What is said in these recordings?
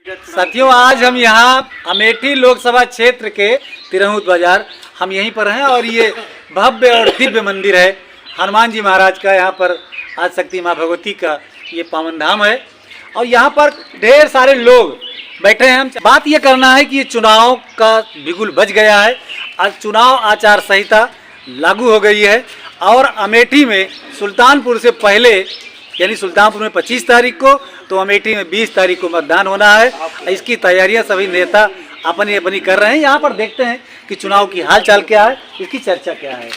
साथियों, आज हम यहाँ अमेठी लोकसभा क्षेत्र के तिरहुत बाजार हम यहीं पर हैं और ये भव्य और दिव्य मंदिर है हनुमान जी महाराज का। यहाँ पर आज शक्ति माँ भगवती का ये पावन धाम है और यहाँ पर ढेर सारे लोग बैठे हैं। हम बात ये करना है कि ये चुनाव का बिगुल बज गया है। आज चुनाव आचार संहिता लागू हो गई है और अमेठी में सुल्तानपुर से पहले यानी सुल्तानपुर में 25 तारीख को तो अमेठी में 20 तारीख को मतदान होना है। इसकी तैयारियां सभी नेता अपनी अपनी कर रहे हैं। यहाँ पर देखते हैं कि चुनाव की हाल चाल क्या है, इसकी चर्चा क्या है।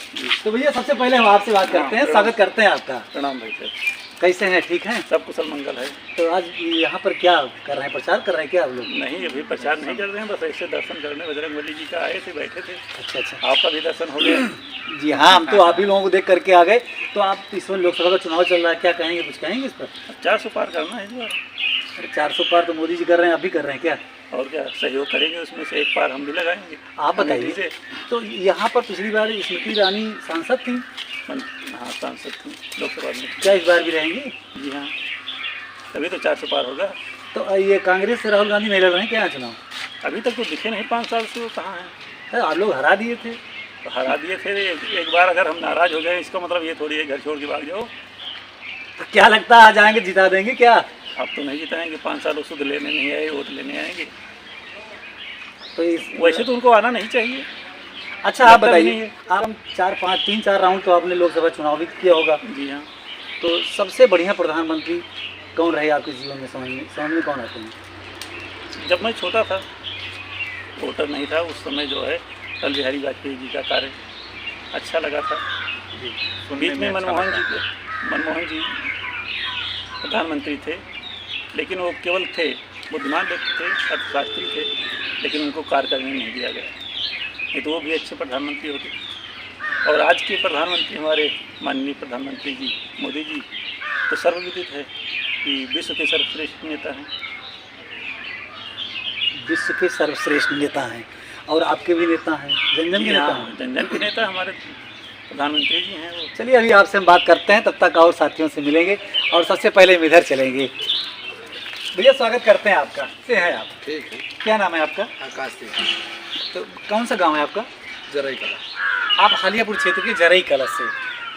तो भैया सबसे पहले हम आपसे बात करते हैं, स्वागत करते हैं आपका। प्रणाम भाई सर, कैसे हैं? ठीक हैं? सब कुशल मंगल है। तो आज यहाँ पर क्या कर रहे हैं, प्रचार कर रहे हैं क्या आप लोग? नहीं, अभी प्रचार नहीं कर रहे हैं, बस ऐसे दर्शन करने बजरंगबली जी का आए थे, बैठे थे। अच्छा, आपका भी दर्शन हो गया? जी हाँ, हम तो आप ही लोगों को देख करके आ गए। तो आप इस समय लोकसभा का चुनाव चल रहा है, क्या कहेंगे, कुछ कहेंगे इस पर? 400 पार करना है इस बार। 400 पार तो मोदी जी कर रहे हैं, आप भी कर रहे हैं क्या? और क्या सहयोग करेंगे, उसमें से एक पार हम भी लगाएंगे। आप बताइए। तो यहाँ पर पिछली बार स्मृति ईरानी सांसद थी। हाँ, सांसद थी लोकसभा में। क्या इस बार भी रहेंगी? जी हाँ, तभी तो 400 पार होगा। तो ये कांग्रेस से राहुल गांधी नहीं लड़ रहे हैं क्या चुनाव? अभी तक तो दिखे नहीं, 5 साल से वो कहाँ है। आप लोग हरा दिए थे। तो हरा दिए थे, एक बार अगर हम नाराज हो गए इसका मतलब ये थोड़ी है घर छोड़ के भाग जाओ। तो क्या लगता है आ जाएंगे, जिता देंगे क्या? अब तो नहीं जिताएंगे, 5 साल वो सुध लेने नहीं आए, वोट लेने आएंगे। तो वैसे तो उनको आना नहीं चाहिए। अच्छा आप बताइए, आप 3-4 राउंड तो आपने लोकसभा चुनाव भी किया होगा। जी हाँ। तो सबसे बढ़िया प्रधानमंत्री कौन रहे आपके जीवन में? समझ में कौन आते हैं? जब मैं छोटा था, वोटर नहीं था उस समय, जो है अटल बिहारी वाजपेयी जी का कार्य अच्छा लगा था। बीच में मनमोहन जी प्रधानमंत्री थे, लेकिन वो केवल थे, बुद्धिमान व्यक्ति थे, अर्थशास्त्री थे, लेकिन उनको कार्य करने नहीं दिया गया। नहीं तो वो भी अच्छे प्रधानमंत्री होते। और आज के प्रधानमंत्री हमारे माननीय प्रधानमंत्री जी मोदी जी तो सर्वविदित है कि विश्व के सर्वश्रेष्ठ नेता हैं। विश्व के सर्वश्रेष्ठ नेता हैं और आपके भी नेता हैं, जन-जन के नेता हैं। जन-जन के नेता हमारे प्रधानमंत्री जी हैं वो। चलिए अभी आपसे हम बात करते हैं, तब तक और साथियों से मिलेंगे और सबसे पहले हम इधर चलेंगे। भैया स्वागत करते हैं आपका। से हैं आप? ठीक है। क्या नाम है आपका? आकाश सिंह। तो कौन सा गांव है आपका? जरई कला। आप हालियापुर क्षेत्र के जरई कला से।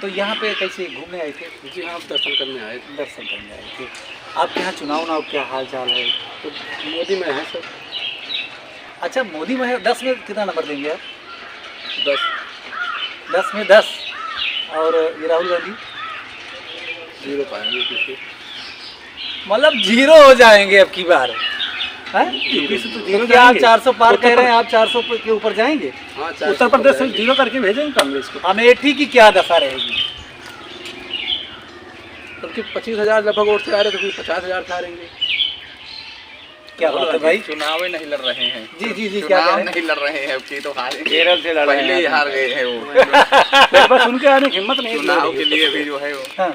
तो यहाँ पे कैसे घूमने आए थे? जी हाँ, दर्शन करने आए थे। दर्शन करने आए थे। आपके यहाँ चुनाव क्या हाल चाल है? तो मोदी में है सर। अच्छा, मोदी में है। 10 में कितना नंबर देंगे आप? 10 में 10। और ये राहुल गांधी? 0 पाएंगे किसी। मतलब 0 हो जाएंगे अब की बार है? तो क्या आप 400 पार कह रहे हैं? आप 400 के ऊपर जाएंगे? हाँ, उत्तर प्रदेश से 0 करके भेजेंगे कांग्रेस को। अमेठी की क्या दशा रहेगी? तो 25,000 लगभग वोट से आ रहे तो 50,000 हारेंगे। क्या बात है भाई? चुनाव ही नहीं लड़ रहे हैं। जी क्या कह रहे हैं? नहीं लड़ रहे हैं, की तो हारे। केरल से लड़ रहे हैं, पहले ही हार गए हैं वो। बस उनके आने की हिम्मत नहीं। चुनाव के लिए भी जो है वो, हाँ,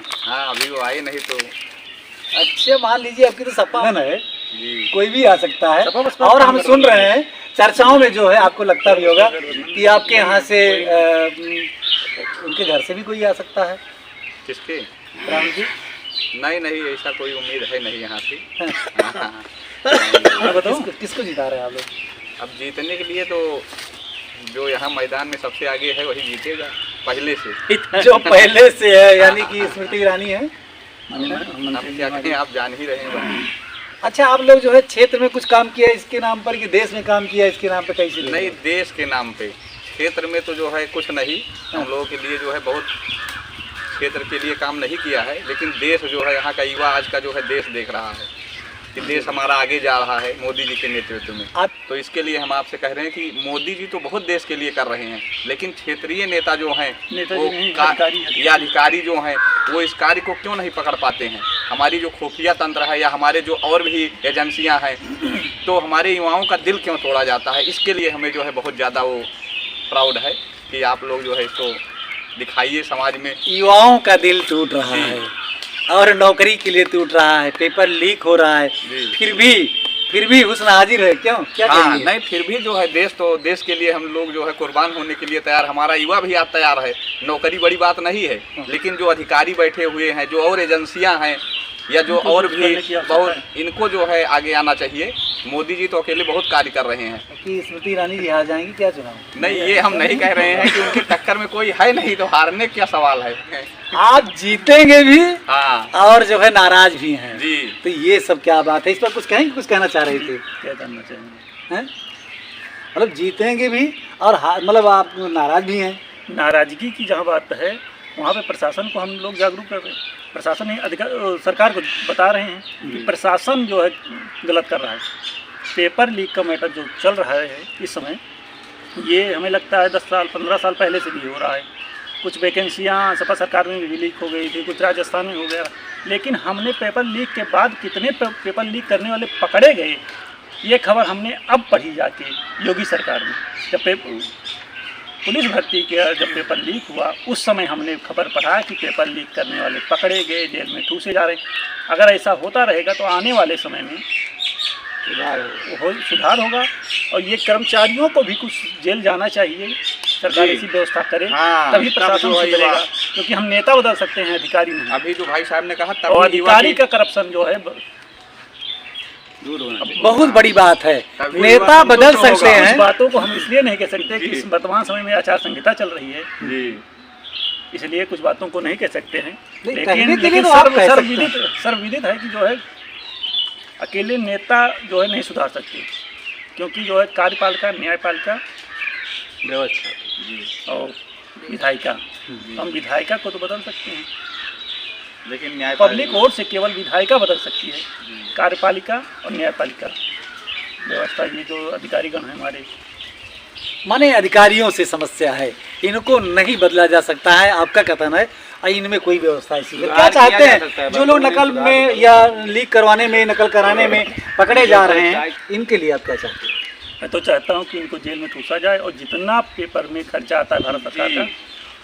अभी वो आए नहीं तो। अच्छा मान लीजिए आपकी तो सपा है, कोई भी आ सकता है। सपा और हम सुन रहे हैं चर्चाओं में जो है, आपको लगता भी होगा कि आपके यहाँ से उनके घर से भी कोई आ सकता है। किसके? राम जी? नहीं, ऐसा कोई उम्मीद है नहीं यहाँ से। बताओ किसको जिता रहे हैं आप लोग? अब जीतने के लिए तो जो यहाँ मैदान में सबसे आगे है वही जीतेगा पहले से। जो पहले से है यानी कि स्मृति ईरानी है। अब क्या कहें, आप जान ही रहे हैं। अच्छा, आप लोग जो है क्षेत्र में कुछ काम किया है इसके नाम पर कि देश में काम किया है इसके नाम पे? कैसे? नहीं, देश के नाम पे। क्षेत्र में तो जो है कुछ नहीं, हम लोगों के लिए जो है बहुत क्षेत्र के लिए काम नहीं किया है, लेकिन देश जो है यहाँ का युवा आज का जो है देश देख रहा है कि देश हमारा आगे जा रहा है मोदी जी के नेतृत्व में। तो इसके लिए हम आपसे कह रहे हैं कि मोदी जी तो बहुत देश के लिए कर रहे हैं, लेकिन क्षेत्रीय नेता जो हैं वो या अधिकारी जो हैं वो इस कार्य को क्यों नहीं पकड़ पाते हैं। हमारी जो खुफिया तंत्र है या हमारे जो और भी एजेंसियां हैं, तो हमारे युवाओं का दिल क्यों तोड़ा जाता है। इसके लिए हमें जो है बहुत ज़्यादा वो प्राउड है कि आप लोग जो है इसको दिखाइए समाज में। युवाओं का दिल टूट रहा है और नौकरी के लिए टूट रहा है, पेपर लीक हो रहा है, फिर भी हुस्न हाजिर है। क्यों? क्या? हाँ, नहीं, फिर भी जो है देश के लिए हम लोग जो है कुर्बान होने के लिए तैयार। हमारा युवा भी आज तैयार है। नौकरी बड़ी बात नहीं है, लेकिन जो अधिकारी बैठे हुए हैं, जो और एजेंसियां हैं, या जो इनको और कुछ भी करने की आवश्यकता बहुत इनको जो है आगे आना चाहिए। मोदी जी तो अकेले बहुत कार्य कर रहे हैं। कि स्मृति ईरानी जी हार जाएंगी क्या चुनाव? नहीं, ये हम नहीं कह रहे हैं कि उनकी टक्कर में कोई है नहीं, तो हारने क्या सवाल है। आप जीतेंगे भी हाँ और जो है नाराज भी हैं जी। तो ये सब क्या बात है? इस पर कुछ कहेंगे, कुछ कहना चाह रहे थे? क्या करना चाहिए? हैं? मतलब जीतेंगे भी और मतलब आप नाराज भी हैं। नाराजगी की जहाँ बात है वहाँ पे प्रशासन को हम लोग जागरूक कर रहे हैं। प्रशासन नहीं, सरकार को बता रहे हैं कि प्रशासन जो है गलत कर रहा है। पेपर लीक का मैटर जो चल रहा है इस समय, ये हमें लगता है 10 साल 15 साल पहले से भी हो रहा है। कुछ वैकेंसियाँ सपा सरकार में भी लीक हो गई थी, कुछ राजस्थान में हो गया, लेकिन हमने पेपर लीक के बाद कितने पेपर लीक करने वाले पकड़े गए, ये खबर हमने अब पढ़ी जाके योगी सरकार में। जब पुलिस भर्ती के जब पेपर लीक हुआ उस समय हमने खबर पढ़ा कि पेपर लीक करने वाले पकड़े गए, जेल में ठूसे जा रहे हैं। अगर ऐसा होता रहेगा तो आने वाले समय में सुधार होगा। और ये कर्मचारियों को भी कुछ जेल जाना चाहिए, सरकार ऐसी व्यवस्था करे, हाँ, तभी प्रशासन सुधरेगा। क्योंकि हम नेता बदल सकते हैं, अधिकारी नहीं। अभी जो भाई साहब ने कहा तब और अधिकारी का करप्शन जो है दूर होना चाहिए। बहुत बड़ी बात है, तभी नेता युवा बदल तो होगा। सकते कुछ हैं। बातों को हम इसलिए नहीं कह सकते कि जी। इस वर्तमान समय में आचार संहिता चल रही है, जी। इसलिए कुछ बातों को नहीं कह सकते हैं। नहीं, कहने के लिए लेकिन तो आप कह सकते हैं। सर्वविदित है कि जो है अकेले नेता जो है नहीं सुधार सकते, क्योंकि जो है कार्यपालिका, न्यायपालिका व्यवस्था और विधायिका, हम विधायिका को तो बदल सकते हैं, लेकिन न्याय पब्लिक वोट से केवल विधायिका बदल सकती है। कार्यपालिका और न्यायपालिका व्यवस्था, ये जो अधिकारीगण हैं हमारे, माने अधिकारियों से समस्या है, इनको नहीं बदला जा सकता है, आपका कथन है। और इनमें कोई व्यवस्था ऐसी है। क्या चाहते हैं जो लोग नकल में या लीक करवाने में, नकल कराने में पकड़े जा रहे हैं, इनके लिए आप क्या चाहते हैं? मैं तो चाहता हूँ कि इनको जेल में ठूसा जाए और जितना पेपर में खर्चा आता है भारत सरकार का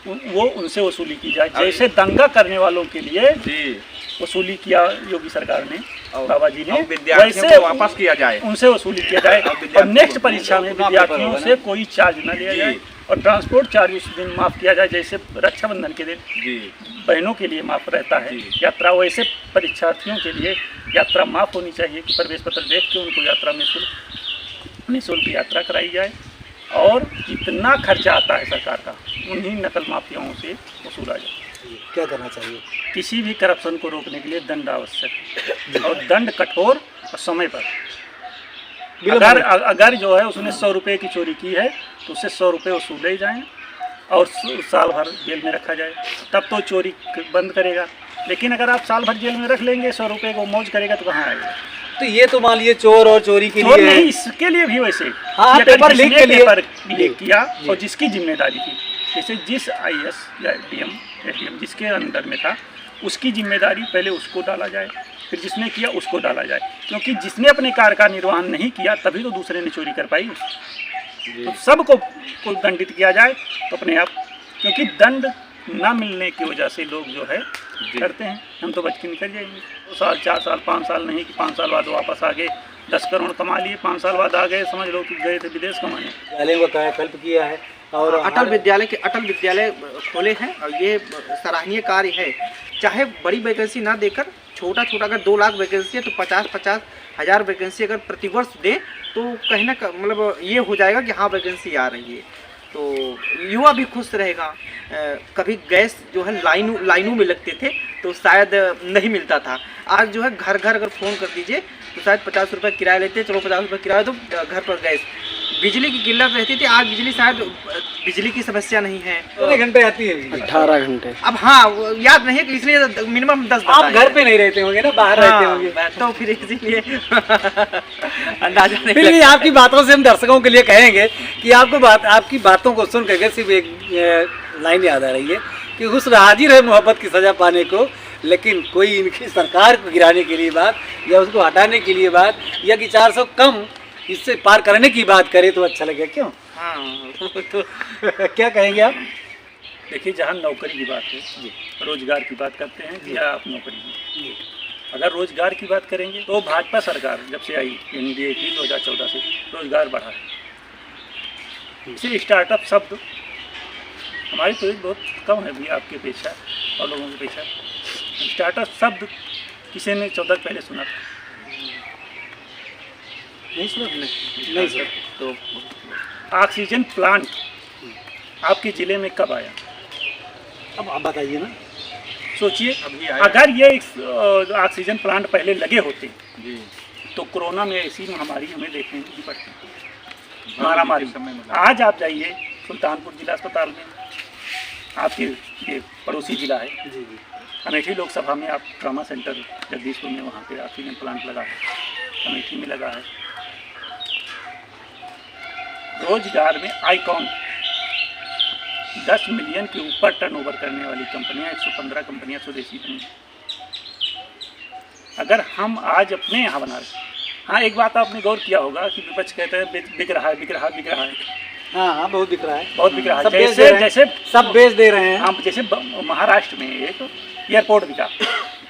वो उनसे वसूली की जाए। जैसे दंगा करने वालों के लिए जी वसूली किया योगी सरकार ने, बाबा जी ने, विद्यार्थियों वैसे को वापस किया जाए, उनसे वसूली किया जाए। और नेक्स्ट परीक्षा में विद्यार्थियों से कोई चार्ज न लिया जाए और ट्रांसपोर्ट चार्ज उस दिन माफ़ किया जाए, जैसे रक्षाबंधन के दिन जी बहनों के लिए माफ़ रहता है यात्रा, वैसे परीक्षार्थियों के लिए यात्रा माफ़ होनी चाहिए कि प्रवेश पत्र देख के उनको यात्रा में निःशुल्क यात्रा कराई जाए। और जितना खर्चा आता है सरकार का उन्हीं नकल माफियाओं से वसूला जाए। क्या करना चाहिए? किसी भी करप्शन को रोकने के लिए दंड आवश्यक है और दंड कठोर और समय पर। अगर जो है उसने 100 रुपये की चोरी की है तो उससे 100 रुपये वसूले जाएँ और साल भर जेल में रखा जाए, तब तो चोरी बंद करेगा। लेकिन अगर आप साल भर जेल में रख लेंगे, 100 रुपये को मौज करेगा तो कहाँ आएगा? तो ये तो मान लीजिए चोर और चोरी के चोर लिए नहीं, इसके लिए भी वैसे हाँ, पेपर लीक के लिए पेपर लीक किया और जिसकी जिम्मेदारी थी, जैसे जिस IAS या ADM जिसके अंदर में था उसकी जिम्मेदारी पहले उसको डाला जाए, फिर जिसने किया उसको डाला जाए। क्योंकि जिसने अपने कार्य का निर्वहन नहीं किया तभी तो दूसरे ने चोरी कर पाई। तो सबको दंडित किया जाए तो अपने आप, क्योंकि दंड ना मिलने की वजह से लोग जो है करते हैं। हम तो बच के निकल जाएंगे 2 साल 4 साल 5 साल नहीं कि 5 साल बाद वापस आ गए, 10 करोड़ कमा लिए, 5 साल बाद आ गए, समझ लो कि गए थे विदेश कमाने। विद्यालयों का कायाकल्प किया है और अटल विद्यालय खोले हैं और ये सराहनीय कार्य है। चाहे बड़ी वैकेंसी ना देकर छोटा अगर 2 लाख वैकेंसी है तो 50-50 हज़ार वैकेंसी अगर प्रतिवर्ष दें तो कहीं ना मतलब ये हो जाएगा कि हाँ वैकेंसी आ रही है, तो युवा भी खुश रहेगा। कभी गैस जो है लाइनों में लगते थे तो शायद नहीं मिलता था, आज जो है घर अगर फ़ोन कर दीजिए तो शायद 50 रुपये किराया लेते, चलो 50 रुपये किराया तो घर पर गैस। बिजली की किल्लत रहती थी, आज बिजली शायद बिजली की समस्या नहीं है। कितने घंटे आती है? 18 घंटे। अब हाँ वो याद नहीं है कि इसलिए मिनिमम 10 आप घर पे नहीं रहते होंगे ना, बाहर रहते होंगे तो फिर इसीलिए अंदाजा नहीं फिर भी आपकी बातों से हम दर्शकों के लिए कहेंगे कि आपकी बातों को सुन करके सिर्फ एक लाइन याद आ रही है कि हुस्न हाजिर है मोहब्बत की सज़ा पाने को, लेकिन कोई इनकी सरकार को गिराने के लिए बात या उसको हटाने के लिए बात या कि 400 कम इससे पार करने की बात करे तो अच्छा लगे। क्यों? हाँ तो क्या कहेंगे आप? देखिए, जहाँ नौकरी की बात है, रोजगार की बात करते हैं कि आप नौकरी की, अगर रोजगार की बात करेंगे तो भाजपा सरकार जब से आई NDA की 2014 से रोजगार बढ़ा है। इसे स्टार्टअप शब्द हमारी तो बहुत कम है भी आपकी अपेक्षा और लोगों की अपेक्षा। स्टार्टअप शब्द किसी ने 14 पहले सुना था? नहीं सुना तुमने? नहीं सर। तो ऑक्सीजन प्लांट आपके ज़िले में कब आया? अब आप बताइए ना। सोचिए, अभी आया। अगर ये ऑक्सीजन प्लांट पहले लगे होते जी तो कोरोना में ऐसी महामारी हमें देखने नहीं पड़ती, मारामारी। समय में आज आप जाइए सुल्तानपुर जिला अस्पताल में, आपके ये पड़ोसी जिला है, जी जी। अमेठी लोकसभा में आप ट्रामा सेंटर जगदीशपुर में, वहाँ पे ऑक्सीजन प्लांट लगा है, अमेठी में लगा है। रोजगार में आइकॉन 10 मिलियन के ऊपर टर्नओवर करने वाली कंपनियां, 115 कंपनियां स्वदेशी बनी। अगर हम आज अपने यहाँ बना रहे, हाँ एक बात आपने गौर किया होगा कि विपक्ष कहते हैं बिक रहा है, बिक रहा है, बिक रहा है। हाँ हाँ, बहुत बिक रहा है, बहुत बिक रहा है। सब बेच दे जैसे रहे हैं। जैसे सब बेच दे रहे हैं। हम जैसे महाराष्ट्र में एक एयरपोर्ट बिका,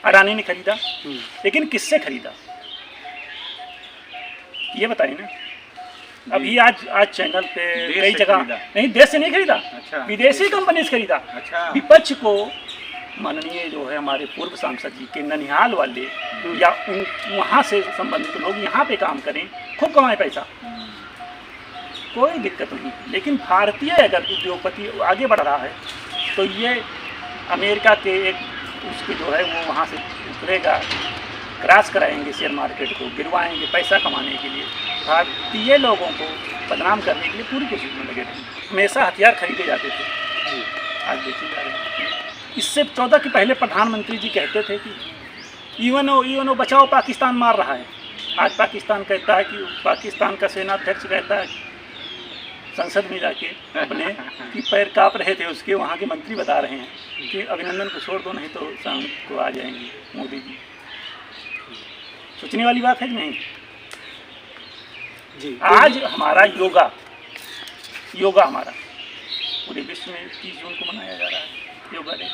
अडानी ने खरीदा, लेकिन किससे खरीदा ये बताइए ना। अभी आज चैनल पे देश कई से जगह खरीदा। नहीं, देश से नहीं खरीदा, अच्छा। विदेशी कंपनी से खरीदा। अच्छा। विपक्ष को माननीय जो है हमारे पूर्व सांसद जी के ननिहाल वाले या वहाँ से संबंधित लोग यहाँ पे काम करें, खूब कमाए पैसा, कोई दिक्कत नहीं। लेकिन भारतीय अगर उद्योगपति आगे बढ़ रहा है तो ये अमेरिका के एक उसके जो है वो वहाँ से उतरेगा, क्रैश कराएंगे शेयर मार्केट को, गिरवाएंगे पैसा कमाने के लिए, भारतीय लोगों को बदनाम करने के लिए पूरी कोशिश में लगे थे। हमेशा हथियार खरीदे जाते थे, आज बेचे जा रहे हैं। इससे 14 के पहले प्रधानमंत्री जी कहते थे कि यूएनओ बचाओ, पाकिस्तान मार रहा है। आज पाकिस्तान कहता है कि पाकिस्तान का सेनाध्यक्ष कहता है संसद में जाके अपने कि पैर काँप रहे थे उसके, वहाँ के मंत्री बता रहे हैं कि अभिनंदन को छोड़ दो, नहीं तो शाम को आ जाएंगे मोदी जी। सोचने वाली बात है कि नहीं जी। आज हमारा योगा हमारा पूरे विश्व में 30 जून को मनाया जा रहा है, योगा डे।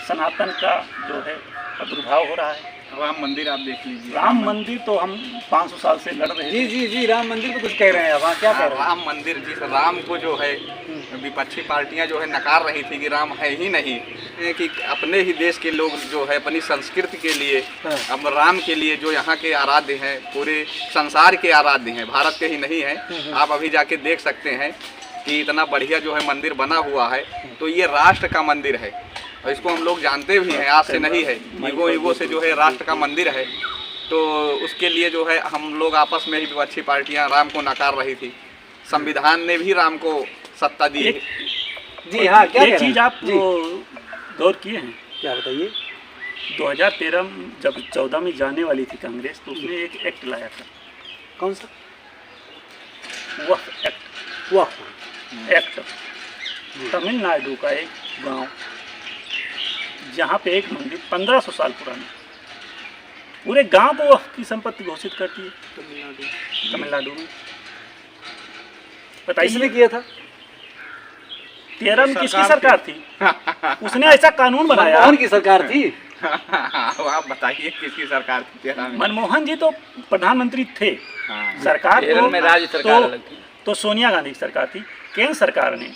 सनातन का जो है प्रादुर्भाव हो रहा है। राम मंदिर आप देख लीजिए। राम मंदिर तो हम 500 साल से लड़ रहे जी हैं। जी जी, राम मंदिर को कुछ कह रहे हैं अब, हाँ क्या कह रहे हैं? राम मंदिर जिस राम को जो है विपक्षी पार्टियां जो है नकार रही थी कि राम है ही नहीं, कि अपने ही देश के लोग जो है अपनी संस्कृति के लिए, हाँ। अब राम के लिए जो यहाँ के आराध्य हैं, पूरे संसार के आराध्य हैं, भारत के ही नहीं हैं। आप अभी जाके देख सकते हैं कि इतना बढ़िया जो है मंदिर बना हुआ है, तो ये राष्ट्र का मंदिर है और इसको हम लोग जानते भी हैं, आज से नहीं है। ईगो से जो है राष्ट्र का मंदिर है, तो उसके लिए जो है हम लोग आपस में ही विपक्षी पार्टियां राम को नकार रही थी। संविधान ने भी राम को सत्ता दी है। जी हाँ, क्या कह एक रहे चीज़ हैं? आप गौर किए हैं, क्या बताइए? 2013 जब 14 में जाने वाली थी कांग्रेस, तो उसने एक एक्ट लाया था, कौन सा? वक्फ एक्ट। वाह। एक्ट तमिलनाडु का एक गांव जहाँ पे एक मंदिर 1500 साल पुराना, पूरे गांव को वक्फ की संपत्ति घोषित करती है तमिलनाडु में। किसने बताइए किया था? 13 में किसकी सरकार थी? उसने ऐसा कानून बनाया। मनमोहन की सरकार थी। आप बताइए किसकी सरकार थी 13 में? मनमोहन जी तो प्रधानमंत्री थे। हाँ। सरकार केरल में राज्य सरकार अलग थी। तो सोनिया गांधी की सरकार थी। केंद्र सरकार ने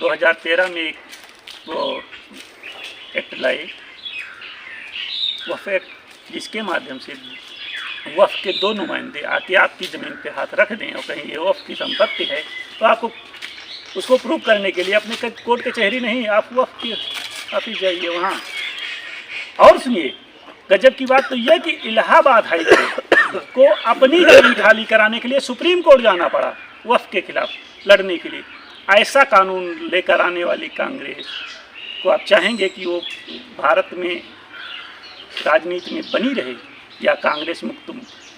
2013 में एक वो एक्ट लाई, वक्फ एक्ट, जिसके माध्यम से वक्फ के 2 नुमाइंदे आके आपकी ज़मीन पे हाथ रख दें और कहीं ये वक्फ की संपत्ति है, तो आपको उसको प्रूव करने के लिए अपने कोर्ट कचहरी नहीं, आप वक्फ की ऑफिस जाइए वहाँ। और सुनिए, गजब की बात तो यह कि इलाहाबाद हाई कोर्ट को अपनी जमीन खाली कराने के लिए सुप्रीम कोर्ट जाना पड़ा वक्फ के खिलाफ लड़ने के लिए। ऐसा कानून लेकर आने वाली कांग्रेस को आप चाहेंगे कि वो भारत में राजनीति में बनी रहे या कांग्रेस मुक्त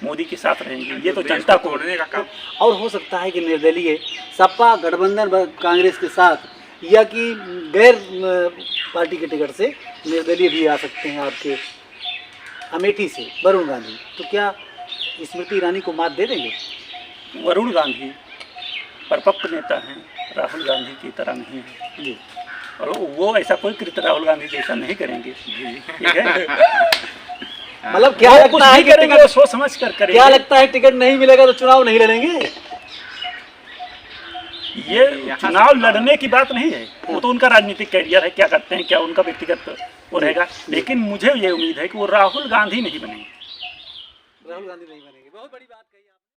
मोदी के साथ रहेंगे? ये तो जनता को तोड़ने का काम। और हो सकता है कि निर्दलीय सपा गठबंधन कांग्रेस के साथ, या कि गैर पार्टी के टिकट से निर्दलीय भी आ सकते हैं आपके अमेठी से, वरुण गांधी। तो क्या स्मृति ईरानी को मात दे देंगे? वरुण गांधी परिपक्व नेता हैं, राहुल गांधी की तरह नहीं है जी। और वो ऐसा कोई कृत्य राहुल गांधी जैसा नहीं करेंगे। ठीक है, मतलब क्या वो कुछ लगता है नहीं कि करेंगे, वो टिकट, सोच समझ कर करेंगे। क्या लगता है टिकट नहीं मिलेगा तो चुनाव नहीं लड़ेंगे? ये चुनाव लड़ने की बात नहीं है, वो तो उनका राजनीतिक कैरियर है, क्या करते हैं, क्या उनका व्यक्तिगत वो रहेगा। लेकिन मुझे ये उम्मीद है कि वो राहुल गांधी नहीं बनेंगे। राहुल गांधी नहीं बनेंगे, बहुत बड़ी बात है।